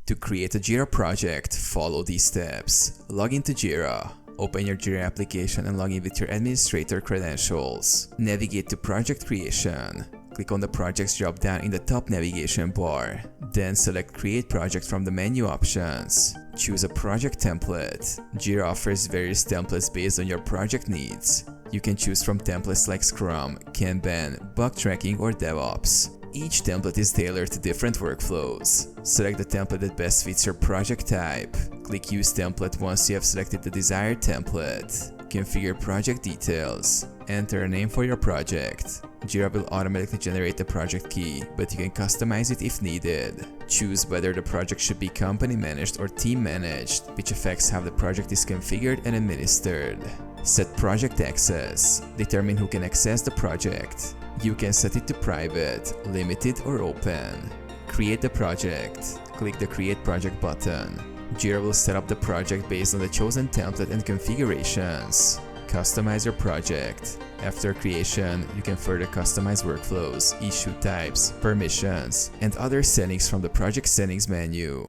To create a Jira project, follow these steps. Log into Jira. Open your Jira application and log in with your administrator credentials. Navigate to Project Creation. Click on the Projects drop-down in the top navigation bar. Then select Create Project from the menu options. Choose a project template. Jira offers various templates based on your project needs. You can choose from templates like Scrum, Kanban, Bug Tracking, or DevOps. Each template is tailored to different workflows. Select the template that best fits your project type. Click Use Template once you have selected the desired template. Configure project details. Enter a name for your project. Jira will automatically generate the project key, but you can customize it if needed. Choose whether the project should be company managed or team managed, which affects how the project is configured and administered. Set project access. Determine who can access the project. You can set it to private, limited, or open. Create the project. Click the Create Project button. Jira will set up the project based on the chosen template and configurations. Customize your project. After creation, you can further customize workflows, issue types, permissions, and other settings from the Project Settings menu.